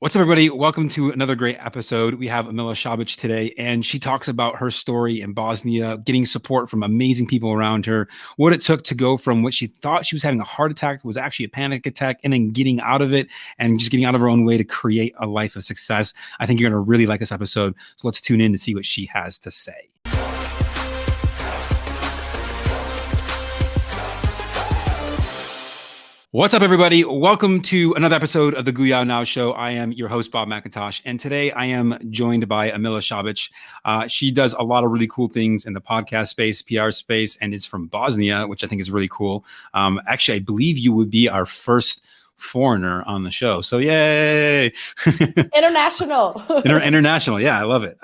What's up, everybody? Welcome to another great episode. We have Amela Journey today, and she talks about her story in Bosnia, getting support from amazing people around her, what it took to go from what she thought she was having a heart attack was actually a panic attack, and then getting out of it and just getting out of her own way to create a life of success. I think you're going to really like this episode. So let's tune in to see what she has to say. What's up, everybody? Welcome to another episode of the GOOYOW Now Show. I am your host, Bob McIntosh, and today I am joined by Amela Journey. She does a lot of really cool things in the podcast space, PR space, and is from Bosnia, which I think is really cool. Actually, I believe you would be our first foreigner on the show. So yay! International. International. Yeah, I love it.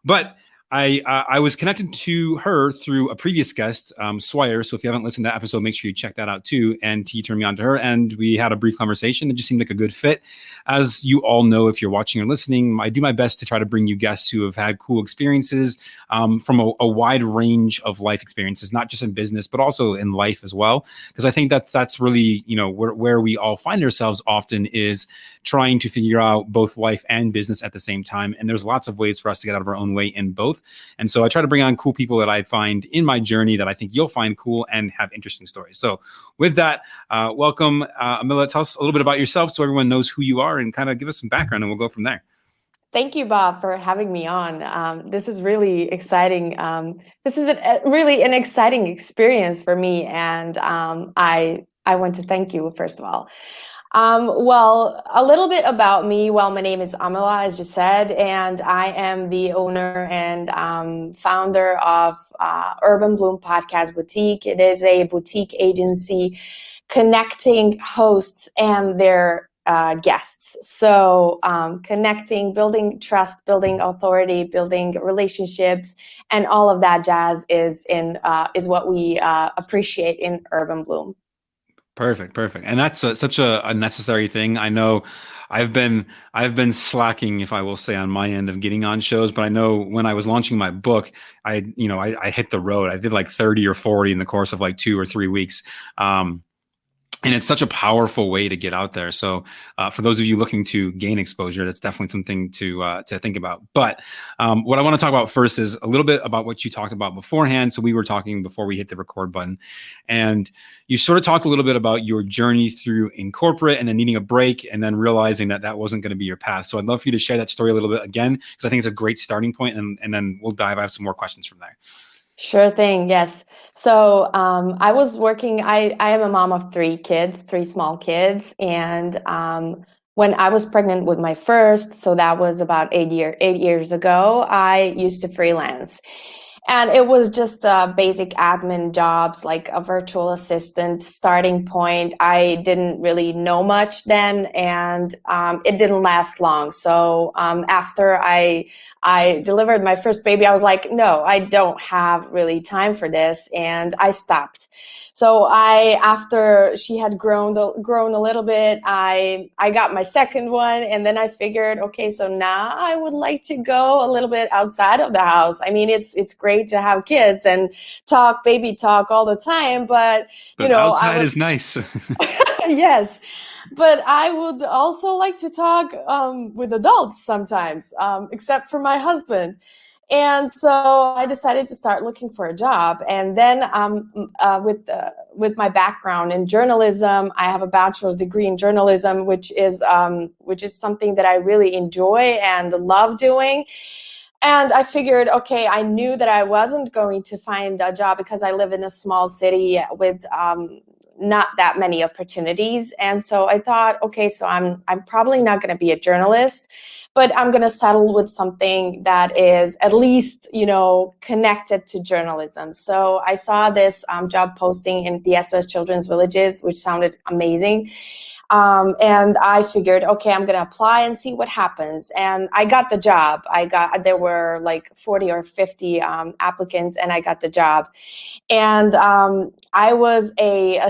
But I was connected to her through a previous guest, Swire. So if you haven't listened to that episode, make sure you check that out too. And he turned me on to her, and we had a brief conversation. It just seemed like a good fit. As you all know, if you're watching or listening, I do my best to try to bring you guests who have had cool experiences from a wide range of life experiences, not just in business, but also in life as well. Because I think that's really, where we all find ourselves often is trying to figure out both life and business at the same time. And there's lots of ways for us to get out of our own way in both. And so I try to bring on cool people that I find in my journey that I think you'll find cool and have interesting stories. So with that, welcome, Amela. Tell us a little bit about yourself so everyone knows who you are and kind of give us some background, and we'll go from there. Thank you, Bob, for having me on. This is really exciting. This is really an exciting experience for me, and I want to thank you, first of all. Well, a little bit about me. Well, my name is Amela, as you said, and I am the owner and founder of Urban Bloom Podcast Boutique. It is a boutique agency connecting hosts and their guests. So connecting, building trust, building authority, building relationships, and all of that jazz is what we appreciate in Urban Bloom. Perfect. And that's such a necessary thing. I know I've been slacking, if I will say, on my end of getting on shows, but I know when I was launching my book, I hit the road. I did like 30 or 40 in the course of like 2 or 3 weeks. And it's such a powerful way to get out there. So for those of you looking to gain exposure, that's definitely something to think about. But what I want to talk about first is a little bit about what you talked about beforehand. So we were talking before we hit the record button, and you sort of talked a little bit about your journey through in corporate and then needing a break and then realizing that wasn't going to be your path. So I'd love for you to share that story a little bit again, because I think it's a great starting point, and then we'll dive. I have some more questions from there. Sure thing. Yes. So I was working. I am a mom of 3 kids, 3 small kids, and when I was pregnant with my first, so that was about 8 years ago, I used to freelance. And it was just basic admin jobs, like a virtual assistant starting point. I didn't really know much then, and it didn't last long. So after I delivered my first baby, I was like, no, I don't have really time for this, and I stopped. So after she had grown a little bit, I got my second one, and then I figured, okay, so now I would like to go a little bit outside of the house. I mean, it's great to have kids and baby talk all the time, but outside is nice. Yes, but I would also like to talk with adults sometimes, except for my husband. And so I decided to start looking for a job. And then with my background in journalism, I have a bachelor's degree in journalism, which is something that I really enjoy and love doing. And I figured, okay, I knew that I wasn't going to find a job because I live in a small city with not that many opportunities. And so I thought, okay, so I'm probably not going to be a journalist, but I'm going to settle with something that is at least, connected to journalism. So I saw this job posting in the SOS Children's Villages, which sounded amazing. And I figured, okay, I'm going to apply and see what happens. And I got the job. There were like 40 or 50 applicants, and I got the job. And I was a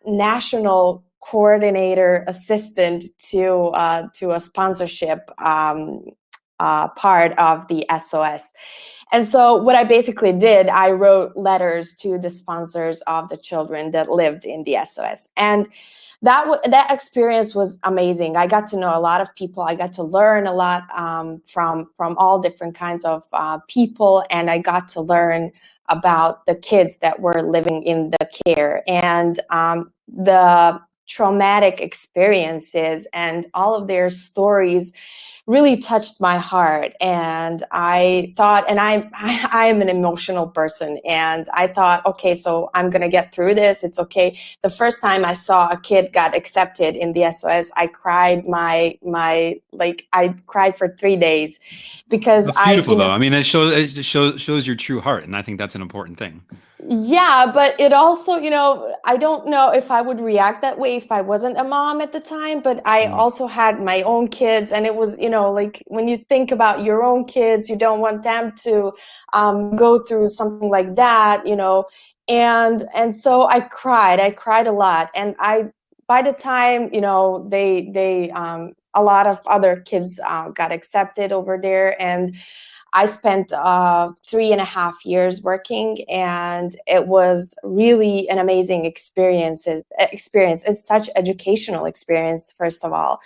national coordinator assistant to a sponsorship part of the SOS. And so what I basically did, I wrote letters to the sponsors of the children that lived in the SOS. And that experience was amazing. I got to know a lot of people. I got to learn a lot from all different kinds of people, and I got to learn about the kids that were living in the care and the traumatic experiences and all of their stories really touched my heart. And I thought, and I am an emotional person, and I thought, okay, so I'm gonna get through this. It's okay. The first time I saw a kid got accepted in the SOS, I cried I cried for 3 days because That's beautiful, though. I mean, it shows your true heart, and I think that's an important thing. Yeah, but it also, I don't know if I would react that way if I wasn't a mom at the time, but I also had my own kids, and it was, like when you think about your own kids, you don't want them to go through something like that, and so I cried a lot. And by the time, they a lot of other kids got accepted over there, and I spent 3.5 years working, and it was really an amazing experience. It's such educational experience, first of all.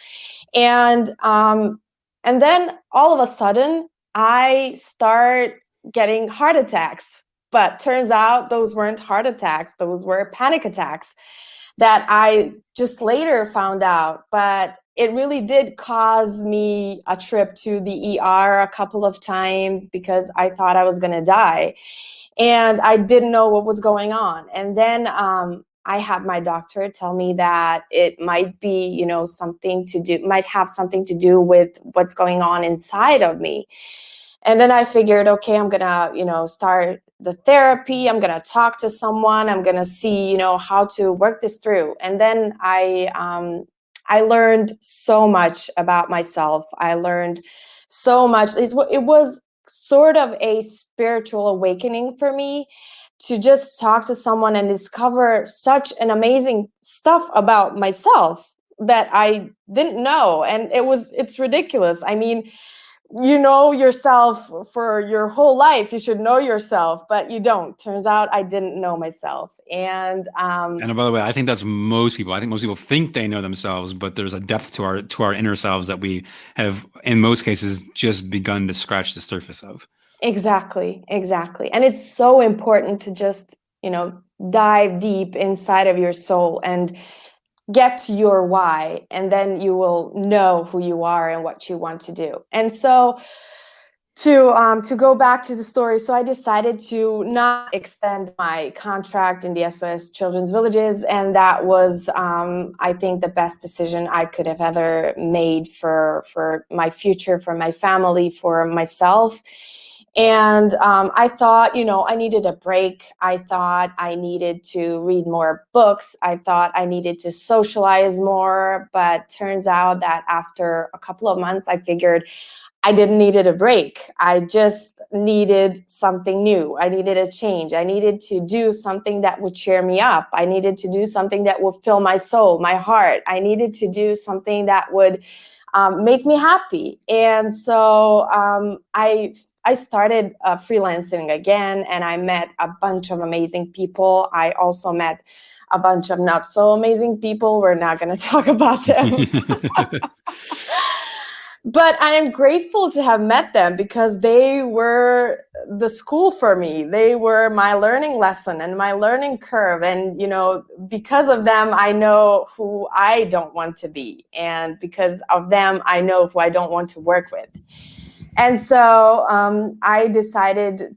And then all of a sudden, I start getting heart attacks. But turns out those weren't heart attacks. Those were panic attacks that I just later found out. But it really did cause me a trip to the ER a couple of times because I thought I was going to die. And I didn't know what was going on. And then I had my doctor tell me that it might be, might have something to do with what's going on inside of me. And then I figured, okay, I'm going to, start the therapy. I'm going to talk to someone. I'm going to see, how to work this through. And then I learned so much about myself. I learned so much. It was sort of a spiritual awakening for me to just talk to someone and discover such an amazing stuff about myself that I didn't know. And it's ridiculous. I mean, you know yourself for your whole life. You should know yourself, but you don't. Turns out I didn't know myself. And by the way, I think that's most people. I think most people think they know themselves, but there's a depth to our inner selves that we have, in most cases, just begun to scratch the surface of. Exactly. And it's so important to just, dive deep inside of your soul and get to your why, and then you will know who you are and what you want to do. And so to go back to the story, so I decided to not extend my contract in the SOS Children's Villages, and that was, I think, the best decision I could have ever made for my future, for my family, for myself. And I thought, I needed a break. I thought I needed to read more books. I thought I needed to socialize more. But turns out that after a couple of months, I figured I didn't need a break. I just needed something new. I needed a change. I needed to do something that would cheer me up. I needed to do something that would fill my soul, my heart. I needed to do something that would make me happy. And so I started freelancing again, and I met a bunch of amazing people. I also met a bunch of not so amazing people. We're not going to talk about them. But I am grateful to have met them because they were the school for me. They were my learning lesson and my learning curve. And, because of them, I know who I don't want to be. And because of them, I know who I don't want to work with. And so I decided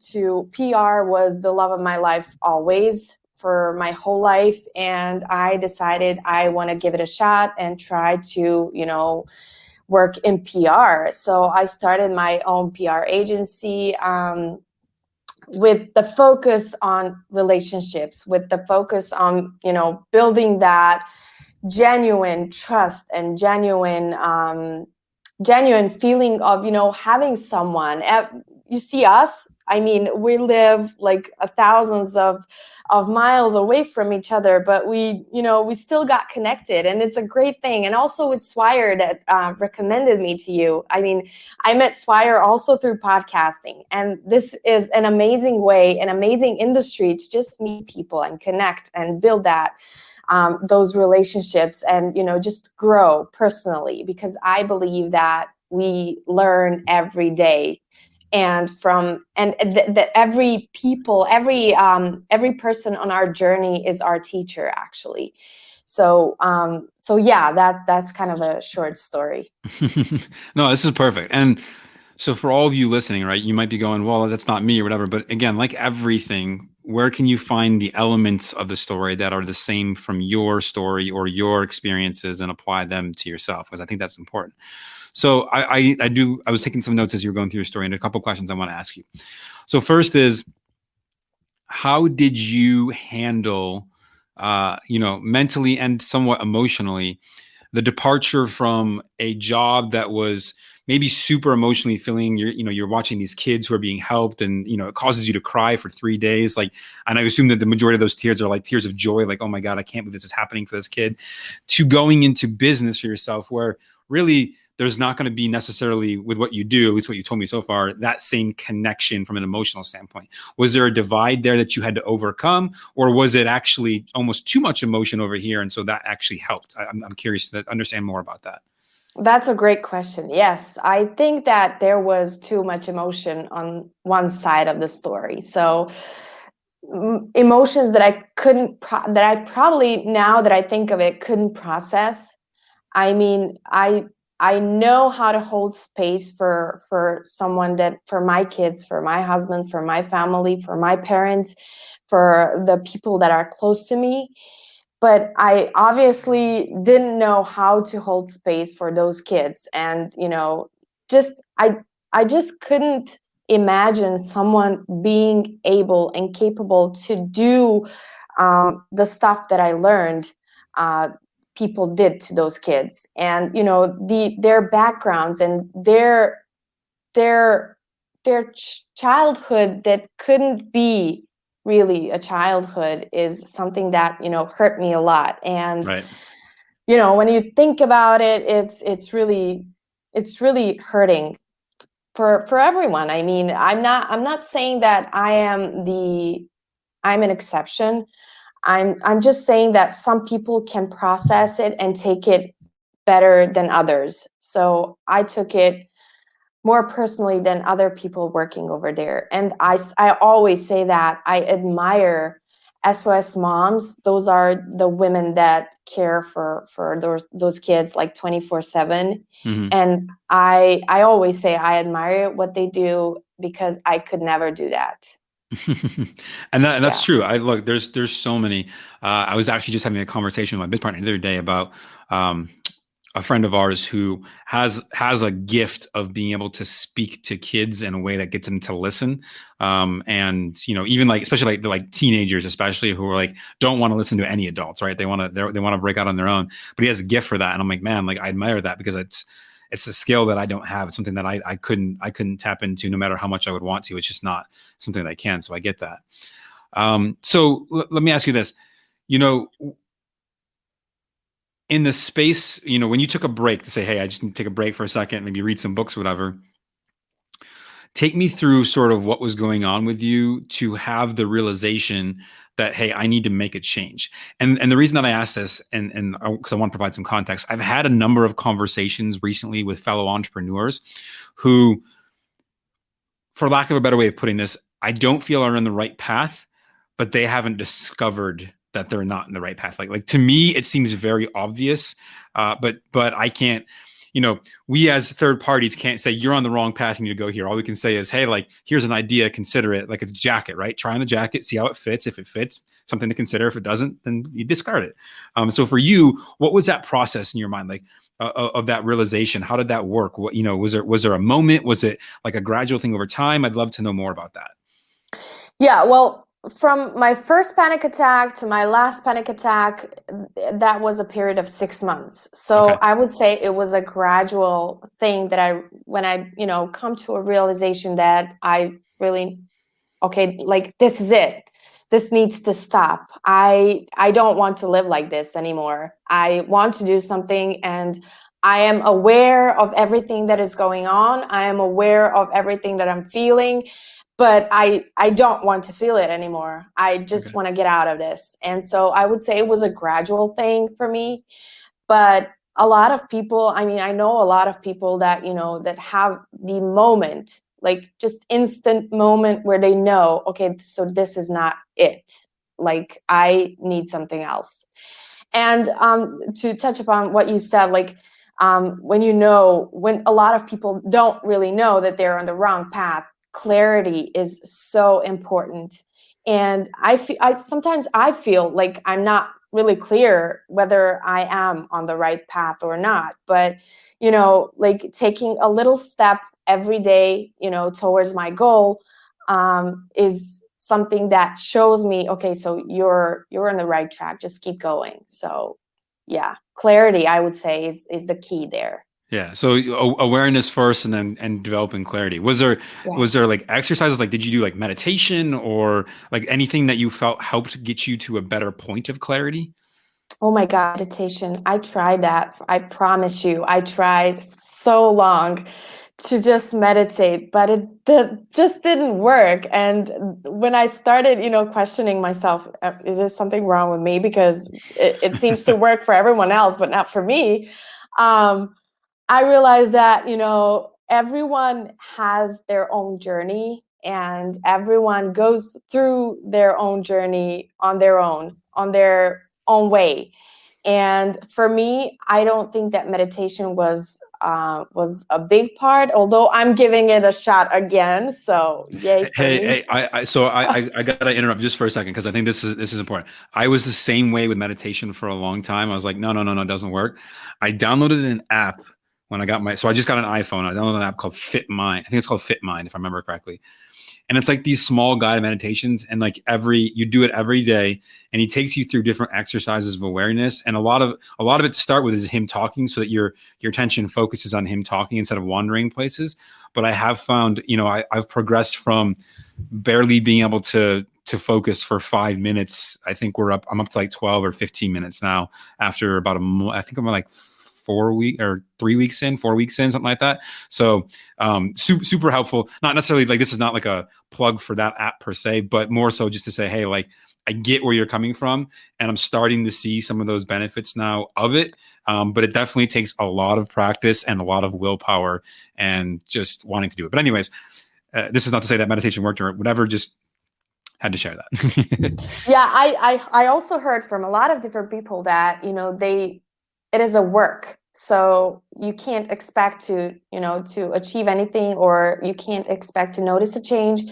PR was the love of my life always, for my whole life. And I decided I want to give it a shot and try to, work in PR. So I started my own PR agency with the focus on relationships, with the focus on, building that genuine trust and genuine feeling of, having someone. You see us, I mean, we live like thousands of miles away from each other, but we still got connected, and it's a great thing. And also with Swire that recommended me to you. I mean, I met Swire also through podcasting, and this is an amazing way, an amazing industry to just meet people and connect and build that those relationships, and just grow personally, because I believe that we learn every day, and that every person on our journey is our teacher, actually. So yeah, that's kind of a short story. No, this is perfect. And so for all of you listening, right, you might be going, well, that's not me or whatever. But again, like everything, where can you find the elements of the story that are the same from your story or your experiences and apply them to yourself? Because I think that's important. So I was taking some notes as you were going through your story, and a couple of questions I want to ask you. So first is, how did you handle, mentally and somewhat emotionally, the departure from a job that was maybe super emotionally filling? You're watching these kids who are being helped, and it causes you to cry for 3 days. Like, and I assume that the majority of those tears are like tears of joy, like, oh my God, I can't believe this is happening for this kid, to going into business for yourself, where really there's not going to be necessarily, with what you do, at least what you told me so far, that same connection from an emotional standpoint. Was there a divide there that you had to overcome, or was it actually almost too much emotion over here, and so that actually helped? I'm curious to understand more about that. That's a great question. Yes, I think that there was too much emotion on one side of the story. So emotions that I couldn't, that I probably, now that I think of it, couldn't process. I mean, I know how to hold space for someone, that for my kids, for my husband, for my family, for my parents, for the people that are close to me. But I obviously didn't know how to hold space for those kids. And, I just couldn't imagine someone being able and capable to do the stuff that I learned people did to those kids. And, their backgrounds and their childhood that couldn't be really a childhood is something that hurt me a lot. And Right. when you think about it, it's really hurting for everyone. I mean, I'm not saying that I'm an exception. I'm just saying that some people can process it and take it better than others. So I took it more personally than other people working over there. And I always say that I admire SOS moms. Those are the women that care for those kids like 24/7. Mm-hmm. And I always say I admire what they do, because I could never do that. And that's true. Look, there's so many. I was actually just having a conversation with my business partner the other day about a friend of ours who has a gift of being able to speak to kids in a way that gets them to listen. And even like, especially like teenagers, especially, who are like, don't want to listen to any adults, right? They want to break out on their own, but he has a gift for that. And I'm like, man, like, I admire that, because it's a skill that I don't have. It's something that I couldn't tap into, no matter how much I would want to. It's just not something that I can. So I get that. So let me ask you this, in the space, when you took a break to say, hey, I just need to take a break for a second, maybe read some books or whatever, take me through sort of what was going on with you to have the realization that, hey, I need to make a change. And the reason that I asked this, and because I want to provide some context, I've had a number of conversations recently with fellow entrepreneurs who, for lack of a better way of putting this, I don't feel are on the right path, but they haven't discovered that they're not in the right path. Like to me, it seems very obvious, but I can't, we as third parties can't say you're on the wrong path, you need to go here. All we can say is, hey, like, here's an idea, consider it. Like, it's a jacket, right? Try on the jacket, see how it fits. If it fits, something to consider. If it doesn't, then you discard it. So for you, what was that process in your mind, like of that realization? How did that work? What, was there a moment? Was it like a gradual thing over time? I'd love to know more about that. Yeah, well, from my first panic attack to my last panic attack, that was a period of 6 months. So Okay. I would say it was a gradual thing that when I come to a realization that I really okay, like this is it. This needs to stop. I don't want to live like this anymore. I want to do something, and I am aware of everything that is going on. I am aware of everything that I'm feeling, but I don't want to feel it anymore. I just want to get out of this. And so I would say it was a gradual thing for me. But a lot of people, I mean, I know a lot of people that, you know, that have the moment, like just instant moment where they know, okay, so this is not it. Like I need something else. And to touch upon what you said, like when you know, when a lot of people don't really know that they're on the wrong path, clarity is so important. And sometimes I feel like I'm not really clear whether I am on the right path or not. But, you know, like taking a little step every day, you know, towards my goal is something that shows me, okay, so you're on the right track. Just keep going. So yeah, clarity, I would say, is the key there. Yeah. So awareness first, and then and developing clarity. Was there Yes. like exercises? Like, did you do like meditation or like anything that you felt helped get you to a better point of clarity? Oh my God, meditation. I tried that. I promise you, I tried so long to just meditate, but just didn't work. And when I started, you know, questioning myself, is there something wrong with me? Because it seems to work for everyone else, but not for me. Um, I realized that, you know, everyone has their own journey, and everyone goes through their own journey on their own way. And for me, I don't think that meditation was a big part, although I'm giving it a shot again. So yay for Hey, me. hey, I gotta interrupt just for a second because I think this is important. I was the same way with meditation for a long time. I was like, no, no, no, no, it doesn't work. I downloaded an app when I got so I just got an iPhone. I downloaded an app called Fit Mind. I think it's called Fit Mind, if I remember correctly. And it's like these small guided meditations, and like you do it every day, and he takes you through different exercises of awareness. And a lot of it to start with is him talking, so that your attention focuses on him talking instead of wandering places. But I have found, you know, I've progressed from barely being able to focus for 5 minutes. I think I'm up to like 12 or 15 minutes now after about I think I'm like 4 week or 3 weeks in, 4 weeks in, something like that. So super helpful. Not necessarily like, this is not like a plug for that app per se, but more so just to say, hey, like, I get where you're coming from, and I'm starting to see some of those benefits now of it. But it definitely takes a lot of practice and a lot of willpower and just wanting to do it. But anyways, this is not to say that meditation worked or whatever, just had to share that. Yeah, I also heard from a lot of different people that, you know, it is a work. So you can't expect to, you know, to achieve anything, or you can't expect to notice a change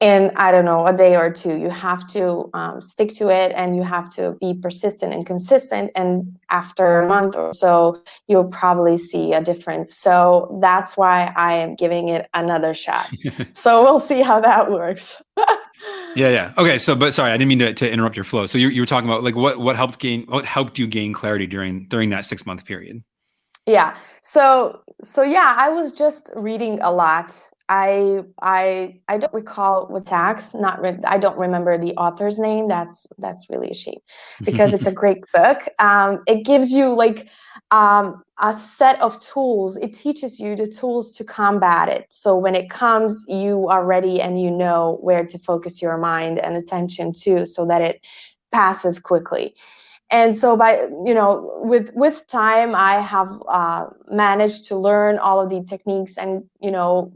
in, I don't know, a day or two. You have to stick to it, and you have to be persistent and consistent. And after a month or so, you'll probably see a difference. So that's why I am giving it another shot. So we'll see how that works. Yeah, yeah. Okay, so but sorry, I didn't mean to interrupt your flow. So you were talking about like what helped you gain clarity during that 6 month period. Yeah. So yeah, I was just reading a lot. I don't recall what tax, I don't remember the author's name. That's really a shame, because it's a great book. It gives you like a set of tools. It teaches you the tools to combat it. So when it comes, you are ready, and you know where to focus your mind and attention to, so that it passes quickly. And so by, you know, with time, I have managed to learn all of the techniques, and, you know,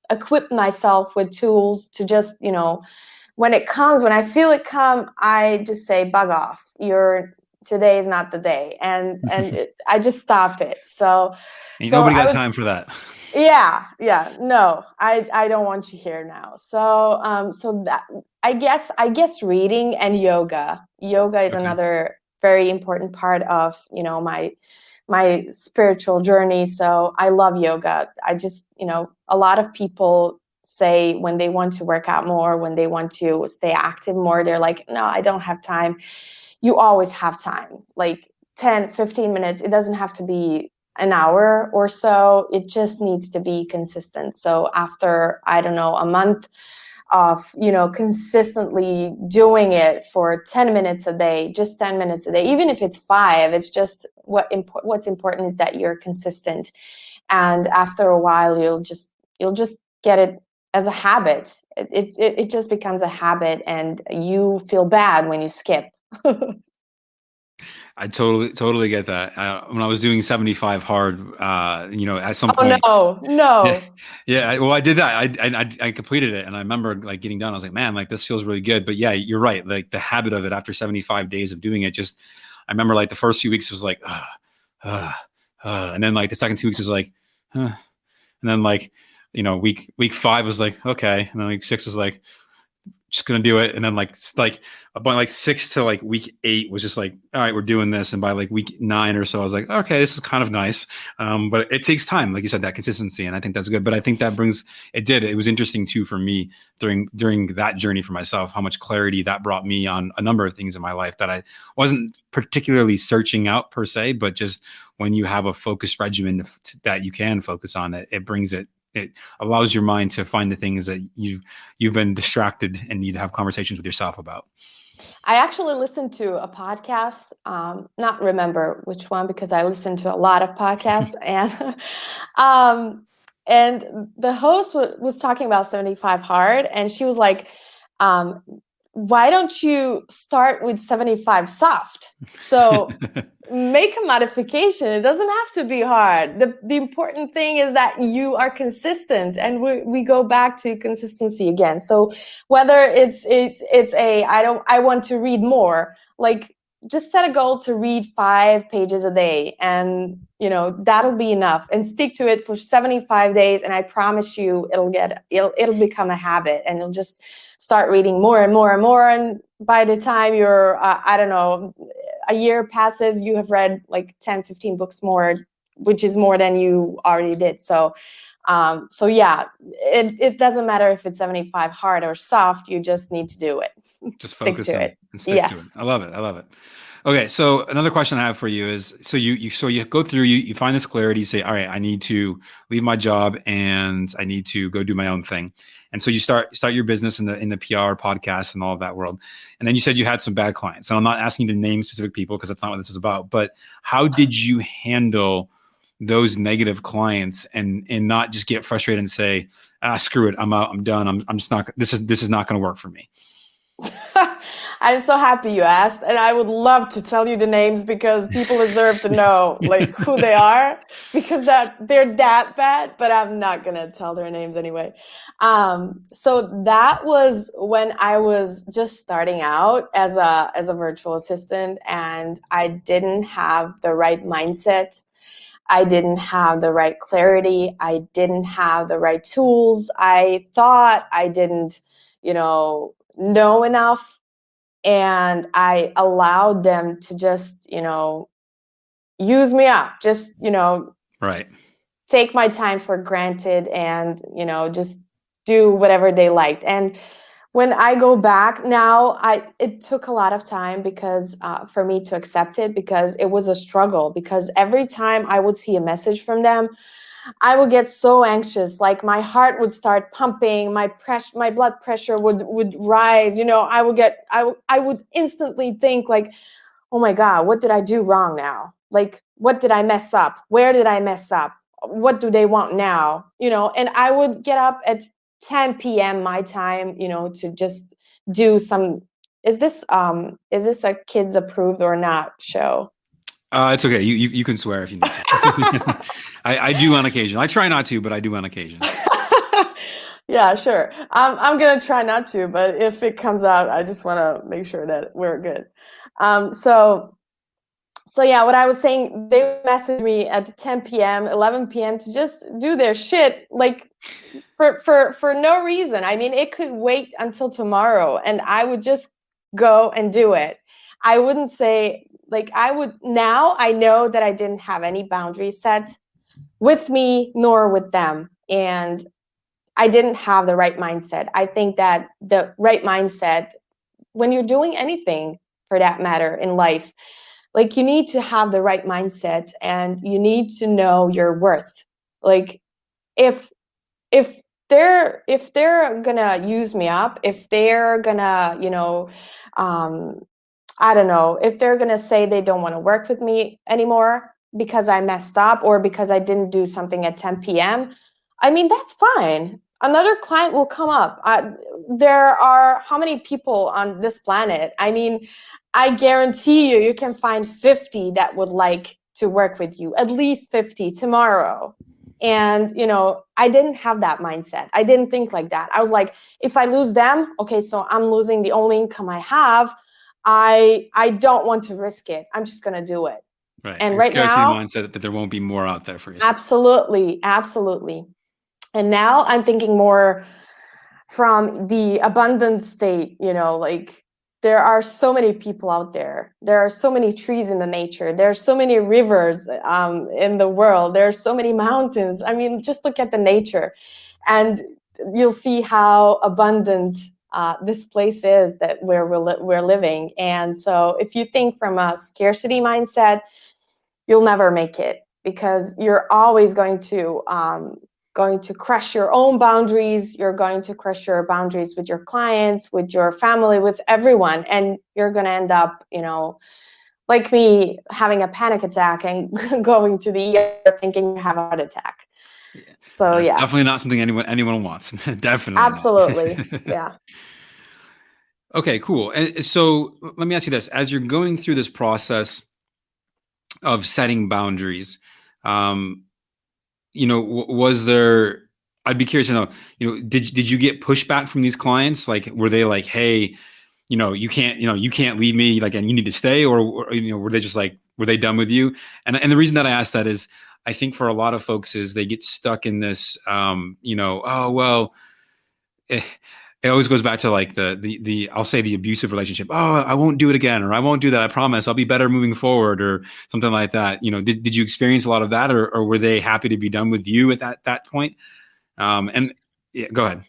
equip myself with tools to just, you know, when I feel it come, I just say, bug off. Today is not the day. I just stop it. Ain't So nobody I got would, time for that. yeah, no, I don't want you here now. So that, I guess reading and yoga is Okay. another very important part of, you know, my spiritual journey. So I love yoga. I just, you know, a lot of people say when they want to work out more, when they want to stay active more, they're like, no, I don't have time. You always have time, like 10-15 minutes. It doesn't have to be an hour or so. It just needs to be consistent. So after, I don't know, a month, of, consistently doing it for 10 minutes a day, just 10 minutes a day, even if it's 5, it's just what's important is that you're consistent. And after a while, you'll just get it as a habit. It just becomes a habit, and you feel bad when you skip. I totally get that. When I was doing 75 hard, at some point. Oh no. Yeah. Well, I did that. I completed it, and I remember like getting done. I was like, man, like this feels really good. But yeah, you're right. Like the habit of it after 75 days of doing it, I remember like the first few weeks was like, and then like the second 2 weeks was like, and then like, week 5 was like, okay, and then like 6 was like, just gonna do it, and then like about like 6 to like week 8 was just like, all right, we're doing this, and by like week 9 or so I was like, okay, this is kind of nice, but it takes time, like you said, that consistency, and I think that's good. But I think that it was interesting too for me during that journey for myself, how much clarity that brought me on a number of things in my life that I wasn't particularly searching out per se, but just when you have a focused regimen that you can focus on, it allows your mind to find the things that you've been distracted and need to have conversations with yourself about. I actually listened to a podcast, not remember which one, because I listened to a lot of podcasts, and the host was talking about 75 hard, and she was like, why don't you start with 75 soft? So make a modification. It doesn't have to be hard. The important thing is that you are consistent, and we go back to consistency again. So whether it's I want to read more, like just set a goal to read 5 pages a day, and that'll be enough, and stick to it for 75 days, and I promise you it'll become a habit, and you'll just start reading more and more and more, and by the time you're I don't know, a year passes, you have read like 10, 15 books more, which is more than you already did. So yeah, it doesn't matter if it's 75 hard or soft, you just need to do it. Just focus on it and stick yes. to it. I love it. Okay, so another question I have for you is, so you go through, you find this clarity, you say, all right, I need to leave my job and I need to go do my own thing. And so you start your business in the PR podcast and all of that world. And then you said you had some bad clients. And I'm not asking you to name specific people because that's not what this is about, but how did you handle those negative clients and not just get frustrated and say, screw it, I'm out, I'm done, I'm just not, this is not going to work for me? I'm so happy you asked, and I would love to tell you the names, because people deserve to know like who they are, because they're that bad, but I'm not gonna tell their names anyway. So that was when I was just starting out as a virtual assistant, and I didn't have the right mindset. I didn't have the right clarity. I didn't have the right tools. I thought I didn't, know enough, and I allowed them to just, use me up, just, right, take my time for granted, and, just do whatever they liked. And when I go back now, it took a lot of time because for me to accept it, because it was a struggle, because every time I would see a message from them, I would get so anxious, like my heart would start pumping, my blood pressure would rise. I would instantly think like, oh my God, what did I do wrong now? Like, what did I mess up? Where did I mess up? What do they want now? And I would get up at 10 p.m. my time, to just do some. Is this a kids approved or not show? It's okay. You can swear if you need to. I do on occasion. I try not to, but I do on occasion. Yeah, sure. I'm gonna try not to, but if it comes out, I just want to make sure that we're good. So yeah, what I was saying, they messaged me at 10 p.m., 11 p.m. to just do their shit, like for no reason. I mean, it could wait until tomorrow, and I would just go and do it. I wouldn't say, like, now I know that I didn't have any boundaries set with me nor with them. And I didn't have the right mindset. I think that the right mindset, when you're doing anything for that matter in life, like, you need to have the right mindset, and you need to know your worth. Like, if if they're gonna use me up, if they're gonna, I don't know, if they're gonna say they don't want to work with me anymore because I messed up or because I didn't do something at 10 p.m., I mean, that's fine. Another client will come up. There are how many people on this planet? I mean, I guarantee you can find 50 that would like to work with you, at least 50 tomorrow. And, I didn't have that mindset. I didn't think like that. I was like, if I lose them, okay, so I'm losing the only income I have. I don't want to risk it. I'm just going to do it. Right. And Your right scarcity now, mindset that there won't be more out there for you. absolutely, absolutely. And now I'm thinking more from the abundant state, like there are so many people out there. There are so many trees in the nature. There are so many rivers in the world. There are so many mountains. I mean, just look at the nature and you'll see how abundant this place is that we're living. And so if you think from a scarcity mindset, you'll never make it because you're always going to crush your own boundaries. You're going to crush your boundaries with your clients, with your family, with everyone. And you're going to end up, like me, having a panic attack and going to the ER thinking you have a heart attack. Yeah. So yeah. Definitely not something anyone wants. Definitely. Absolutely. Yeah. Okay, cool. And so let me ask you this. As you're going through this process of setting boundaries, was there, I'd be curious to know, did you get pushback from these clients? Like, were they like, hey, you can't leave me, like, and you need to stay, or were they just like, were they done with you? And the reason that I asked that is, I think for a lot of folks is they get stuck in this, oh, well, it always goes back to like the I'll say the abusive relationship. Oh, I won't do it again, or I won't do that. I promise I'll be better moving forward, or something like that. Did you experience a lot of that, or were they happy to be done with you at that point? And yeah, go ahead.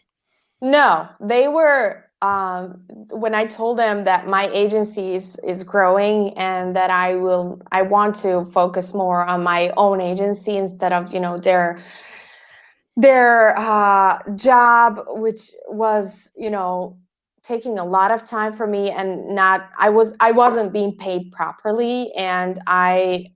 No, they were, when I told them that my agency is growing and that I want to focus more on my own agency instead of, their job, which was, taking a lot of time for me and I wasn't being paid properly. And I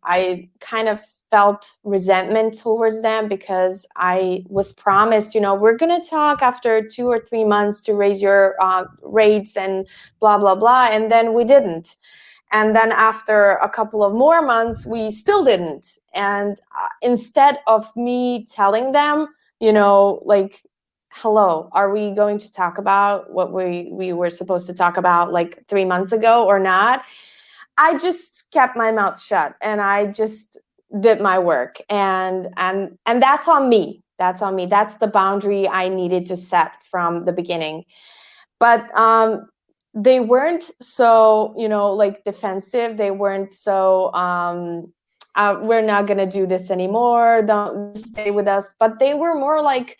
kind of felt resentment towards them because I was promised, we're going to talk after 2 or 3 months to raise your rates and blah, blah, blah. And then we didn't. And then after a couple of more months, we still didn't. And instead of me telling them, like, hello, are we going to talk about what we were supposed to talk about like 3 months ago or not? I just kept my mouth shut and I just did my work. And that's on me. That's on me. That's the boundary I needed to set from the beginning. But they weren't so, like defensive. They weren't so we're not going to do this anymore. Don't stay with us. But they were more like,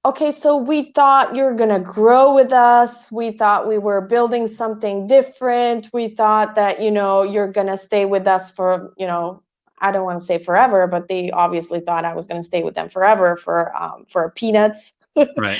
okay, so we thought you're going to grow with us. We thought we were building something different. We thought that, you're going to stay with us for, I don't want to say forever, but they obviously thought I was going to stay with them forever for peanuts. Right.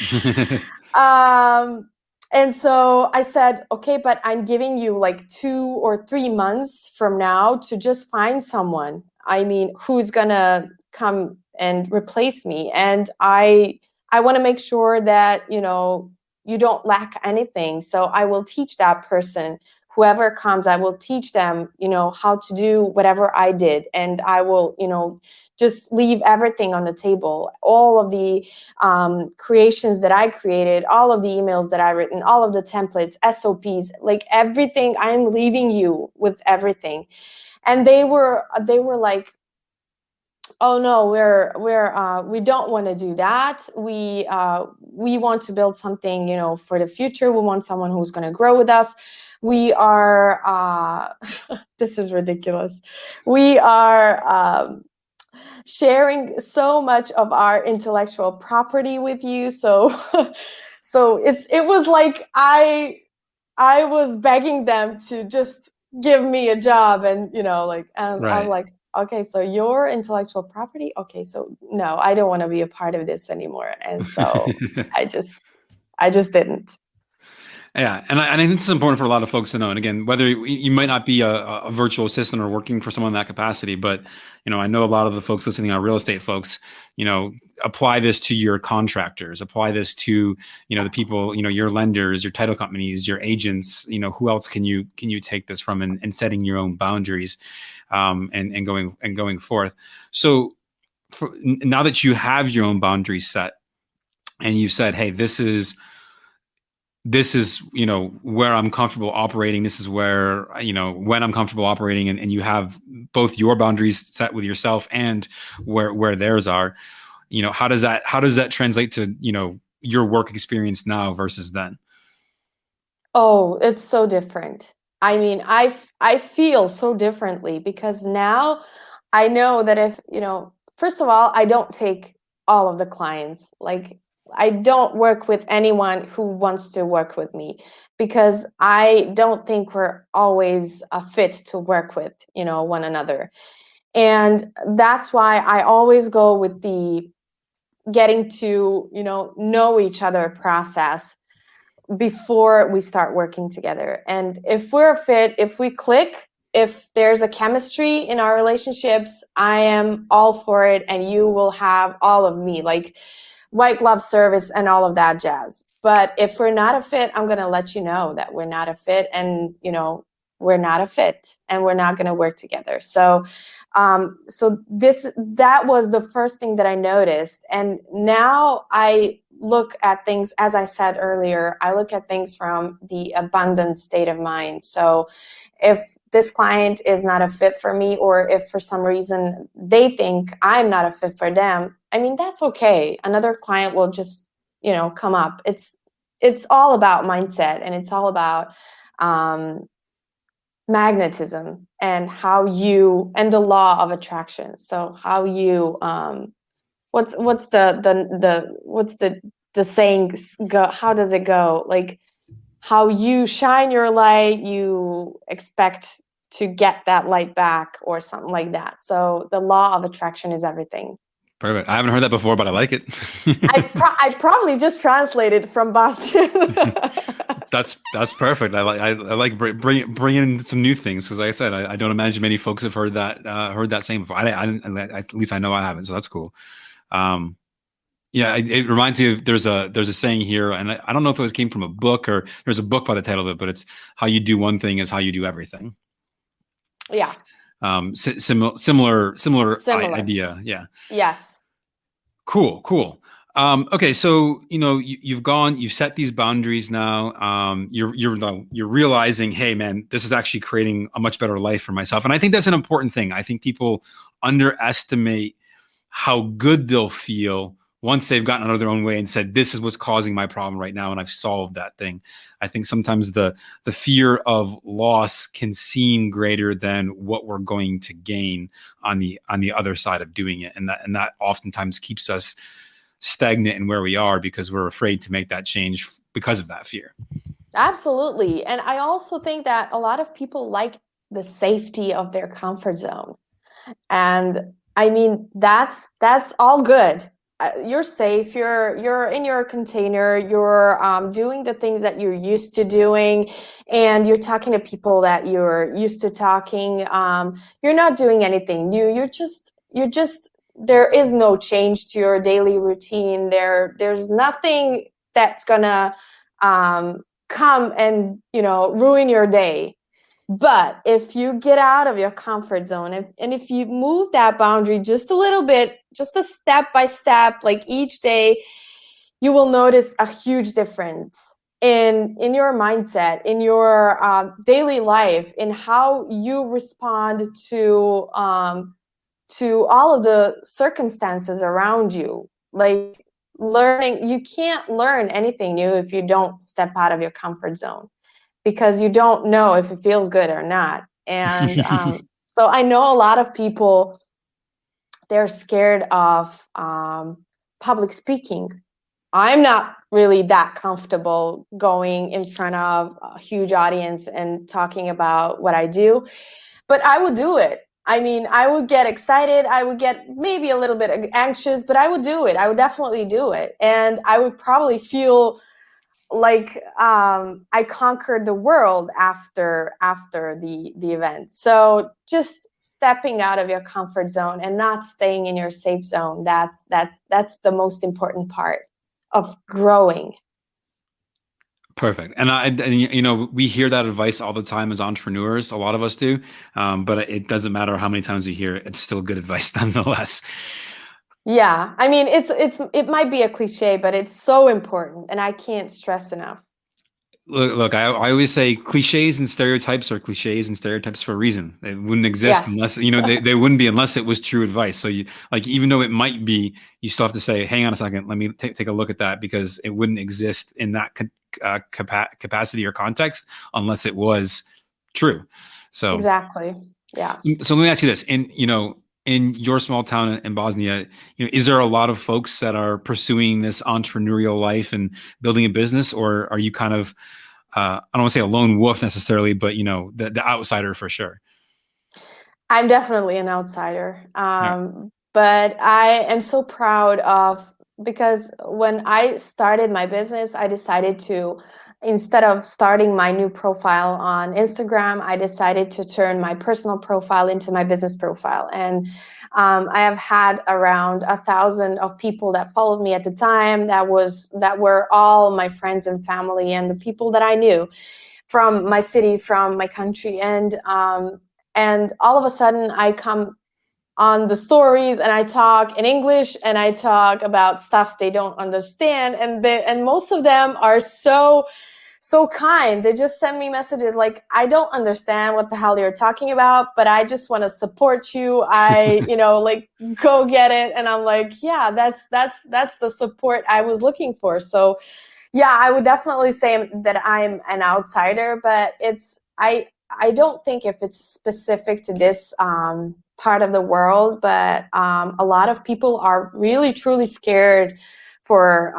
And so I said, okay, but I'm giving you like 2 or 3 months from now to just find someone. I mean, who's going to come and replace me. And I want to make sure that, you don't lack anything. So I will teach that person, whoever comes, I will teach them, how to do whatever I did. And I will, just leave everything on the table. All of the creations that I created, all of the emails that I written, all of the templates, SOPs, like everything, I'm leaving you with everything. And they were like, oh no, we don't want to do that. We want to build something, for the future. We want someone who's going to grow with us. We are, this is ridiculous. We are sharing so much of our intellectual property with you. So, it was like I was begging them to just give me a job, and Right. I was like, okay, so your intellectual property. Okay, so no, I don't want to be a part of this anymore. And so I just didn't. Yeah, and I think this is important for a lot of folks to know. And again, whether you might not be a virtual assistant or working for someone in that capacity, but I know a lot of the folks listening are real estate folks. Apply this to your contractors. Apply this to the people, your lenders, your title companies, your agents. Who else can you take this from, and setting your own boundaries, and going forth. So now that you have your own boundaries set, and you've said, hey, this is where I'm comfortable operating. This is where when I'm comfortable operating, and you have both your boundaries set with yourself and where theirs are. How does that translate to your work experience now versus then? Oh, it's so different. I mean, I feel so differently because now I know that if, first of all, I don't take all of the clients. Like, I don't work with anyone who wants to work with me because I don't think we're always a fit to work with, one another. And that's why I always go with the getting to, know each other process before we start working together. And if we're a fit, if we click, if there's a chemistry in our relationships, I am all for it, and you will have all of me, like white glove service and all of that jazz. But if we're not a fit, I'm going to let you know that we're not a fit, and we're not a fit, and we're not going to work together. So that was the first thing that I noticed. And now I look at things, as I said earlier, I look at things from the abundant state of mind. So if this client is not a fit for me, or if for some reason they think I'm not a fit for them, I mean, that's okay. Another client will just, come up. It's all about mindset, and it's all about magnetism, and and the law of attraction. So how you what's the saying go, how does it go? Like, how you shine your light, you expect to get that light back, or something like that. So the law of attraction is everything. Perfect. I haven't heard that before, but I like it. I probably just translated from Boston. That's perfect. I like bring in some new things, because like I said, I don't imagine many folks have heard that saying before. At least I know I haven't, so that's cool. Yeah, it reminds me of there's a saying here, and I don't know if it came from a book, or there's a book by the title of it, but it's how you do one thing is how you do everything. Yeah. Similar idea. Yeah. Yes. Cool. Okay, so you've set these boundaries now. You're realizing, hey man, this is actually creating a much better life for myself, and I think that's an important thing. I think people underestimate how good they'll feel once they've gotten out of their own way and said, this is what's causing my problem right now, and I've solved that thing. I think sometimes the fear of loss can seem greater than what we're going to gain on the other side of doing it, and that oftentimes keeps us stagnant in where we are, because we're afraid to make that change because of that fear. Absolutely. And I also think that a lot of people like the safety of their comfort zone. And I mean, that's all good. You're safe. You're in your container. You're doing the things that you're used to doing, and you're talking to people that you're used to talking. You're not doing anything new. You're just. There is no change to your daily routine. There's nothing that's gonna come and ruin your day. But if you get out of your comfort zone, and if you move that boundary just a little bit, just a step by step, like each day, you will notice a huge difference in your mindset, in your daily life, in how you respond to all of the circumstances around you. Like, you can't learn anything new if you don't step out of your comfort zone, because you don't know if it feels good or not. And so I know a lot of people, they're scared of public speaking. I'm not really that comfortable going in front of a huge audience and talking about what I do, but I would do it. I mean, I would get excited. I would get maybe a little bit anxious, but I would do it. I would definitely do it. And I would probably feel like I conquered the world after the event. So just stepping out of your comfort zone and not staying in your safe zone, that's the most important part of growing. Perfect. And you know, we hear that advice all the time as entrepreneurs. A lot of us do. But it doesn't matter how many times we hear it. It's still good advice nonetheless. Yeah. I mean, it might be a cliche, but it's so important, and I can't stress enough. Look, I always say cliches and stereotypes are cliches and stereotypes for a reason. They wouldn't exist Yes. unless, you know, they wouldn't be unless it was true advice. So you like, even though it might be, you still have to say, hang on a second, let me take a look at that, because it wouldn't exist in that capacity or context unless it was true. So Exactly. Yeah. so let me ask you this. In your small town in Bosnia, you know, is there a lot of folks that are pursuing this entrepreneurial life and building a business, or are you kind of, I don't want to say a lone wolf necessarily, but you know, the outsider for sure? I'm definitely an outsider. Yeah. But I am so proud of, because when I started my business, I decided to, instead of starting my new profile on Instagram, I decided to turn my personal profile into my business profile. And I have had around 1,000 of people that followed me at the time. That were all my friends and family and the people that I knew from my city, from my country. And all of a sudden I come on the stories and I talk in English and I talk about stuff they don't understand. And most of them are so kind. They just send me messages like, I don't understand what the hell you're talking about, but I just want to support you. Like, go get it. And I'm like, yeah, that's the support I was looking for. So yeah, I would definitely say that I'm an outsider, but I don't think if it's specific to this part of the world, but a lot of people are really truly scared for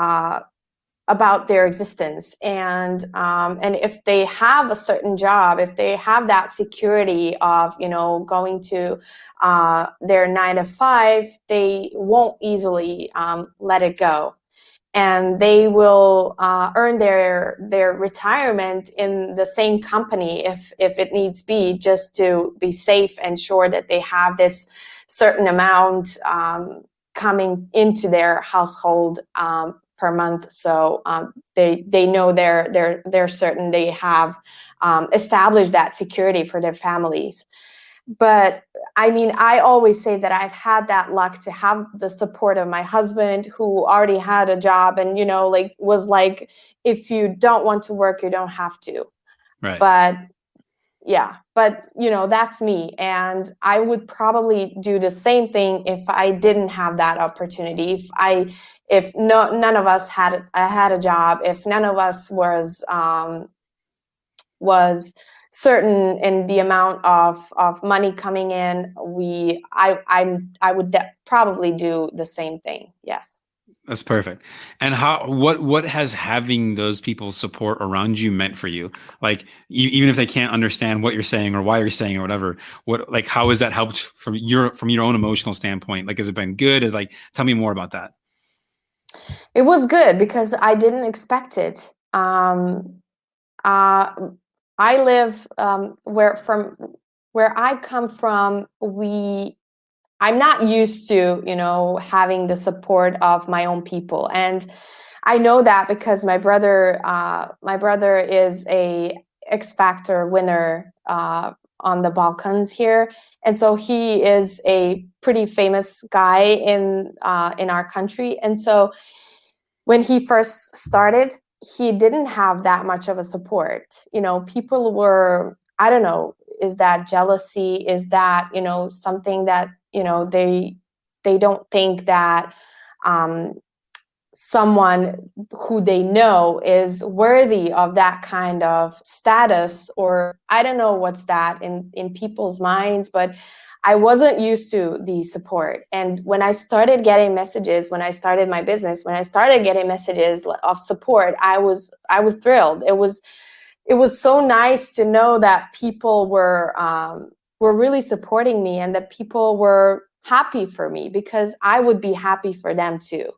about their existence, and if they have a certain job, if they have that security of, you know, going to their 9 to 5, they won't easily let it go, and they will earn their retirement in the same company if it needs be, just to be safe and sure that they have this certain amount coming into their household per month. So they know they're certain they have established that security for their families. But I mean, I always say that I've had that luck to have the support of my husband, who already had a job and, you know, like, was like, if you don't want to work, you don't have to. Right. But yeah, but you know, that's me. And I would probably do the same thing if I didn't have that opportunity. If none of us had a job, if none of us was certain in the amount of money coming in, I would probably do the same thing. Yes. That's perfect. And what has having those people support around you meant for you? Like, even if they can't understand what you're saying or why you're saying or whatever, like, how has that helped from your own emotional standpoint? Like, has it been good? Like, tell me more about that. It was good because I didn't expect it. Uh, I live where I come from. I'm not used to, you know, having the support of my own people, and I know that because my brother is a X Factor winner on the Balkans here, and so he is a pretty famous guy in our country, and so when he first started, he didn't have that much of a support. You know, people were, I don't know, is that jealousy? Is that, you know, something that, you know, they don't think that someone who they know is worthy of that kind of status, or I don't know what's that in people's minds, but I wasn't used to the support. And when I started getting messages, when I started my business, when I started getting messages of support, I was thrilled. It was so nice to know that people were were really supporting me and that people were happy for me because I would be happy for them too.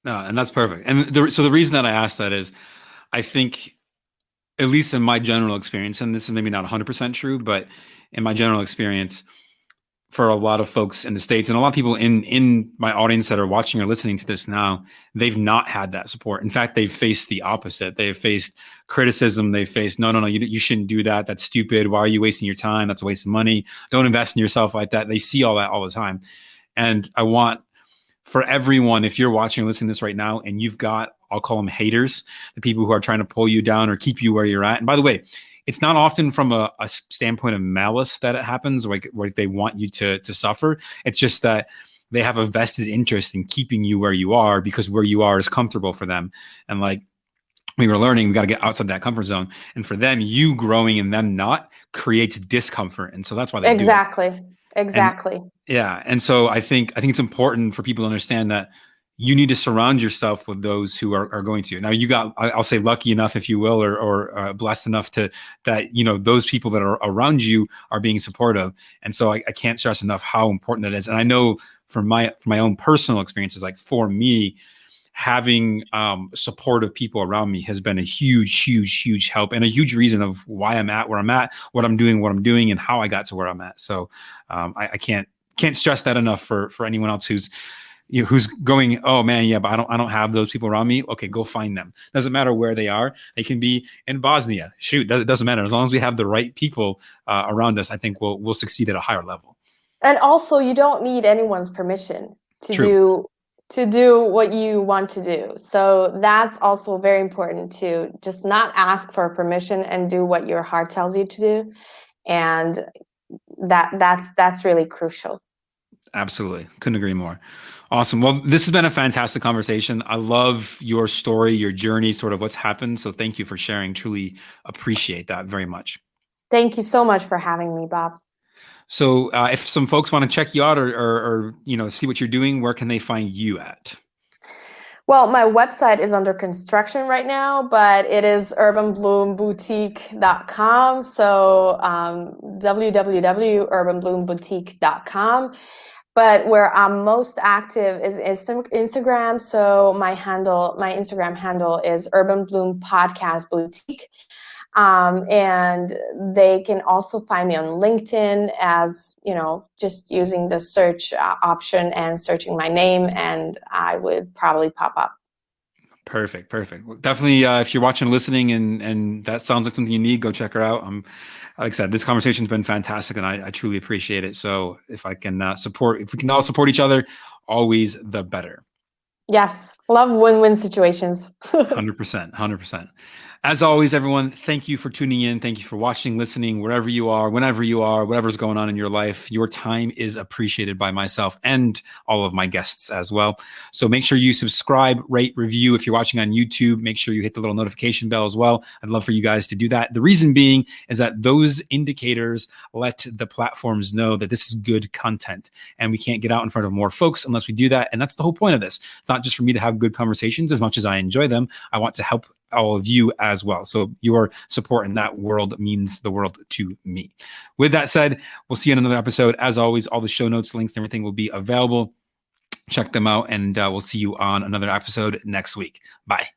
No, and that's perfect. And so the reason that I asked that is I think, at least in my general experience, and this is maybe not 100% true, but in my general experience, for a lot of folks in the States and a lot of people in my audience that are watching or listening to this now, they've not had that support. In fact, they've faced the opposite. They've faced criticism. They've faced, no, you shouldn't do that. That's stupid. Why are you wasting your time? That's a waste of money. Don't invest in yourself like that. They see all that all the time. And I want for everyone, if you're watching or listening to this right now and you've got, I'll call them haters, the people who are trying to pull you down or keep you where you're at. And by the way, it's not often from a standpoint of malice that it happens, like they want you to suffer. It's just that they have a vested interest in keeping you where you are because where you are is comfortable for them. And like we were learning, we got to get outside that comfort zone. And for them, you growing and them not creates discomfort. And so that's why they do it. Exactly. Yeah. And so I think it's important for people to understand that you need to surround yourself with those who are going to. Now you got, I'll say lucky enough, if you will, or blessed enough to that, those people that are around you are being supportive. And so I can't stress enough how important that is. And I know from my own personal experiences, like for me, having supportive people around me has been a huge help and a huge reason of why I'm at where I'm at, what I'm doing, and how I got to where I'm at. So I can't stress that enough for anyone else who's going, oh man, yeah, but I don't have those people around me. Okay, go find them. Doesn't matter where they are. They can be in Bosnia. Shoot, it doesn't matter. As long as we have the right people around us, I think we'll succeed at a higher level. And also, you don't need anyone's permission to do what you want to do. So that's also very important to just not ask for permission and do what your heart tells you to do. And that's really crucial. Absolutely. Couldn't agree more. Awesome. Well, this has been a fantastic conversation. I love your story, your journey, sort of what's happened. So thank you for sharing. Truly appreciate that very much. Thank you so much for having me, Bob. So if some folks want to check you out or see what you're doing, where can they find you at? Well, my website is under construction right now, but it is urbanbloomboutique.com. So www.urbanbloomboutique.com. But where I'm most active is Instagram. So my Instagram handle is Urban Bloom Podcast Boutique. And they can also find me on LinkedIn as, just using the search option and searching my name, and I would probably pop up. Perfect. Well, definitely, if you're watching, listening, and that sounds like something you need, go check her out. Like I said, this conversation's been fantastic, and I truly appreciate it. So if we can all support each other, always the better. Yes, love win-win situations. 100%. As always, everyone, thank you for tuning in. Thank you for watching, listening, wherever you are, whenever you are, whatever's going on in your life. Your time is appreciated by myself and all of my guests as well. So make sure you subscribe, rate, review. If you're watching on YouTube, make sure you hit the little notification bell as well. I'd love for you guys to do that. The reason being is that those indicators let the platforms know that this is good content, and we can't get out in front of more folks unless we do that. And that's the whole point of this. It's not just for me to have good conversations. As much as I enjoy them, I want to help all of you as well. So your support in that world means the world to me. With that said, we'll see you in another episode. As always, all the show notes, links, and everything will be available. Check them out, and we'll see you on another episode next week. Bye.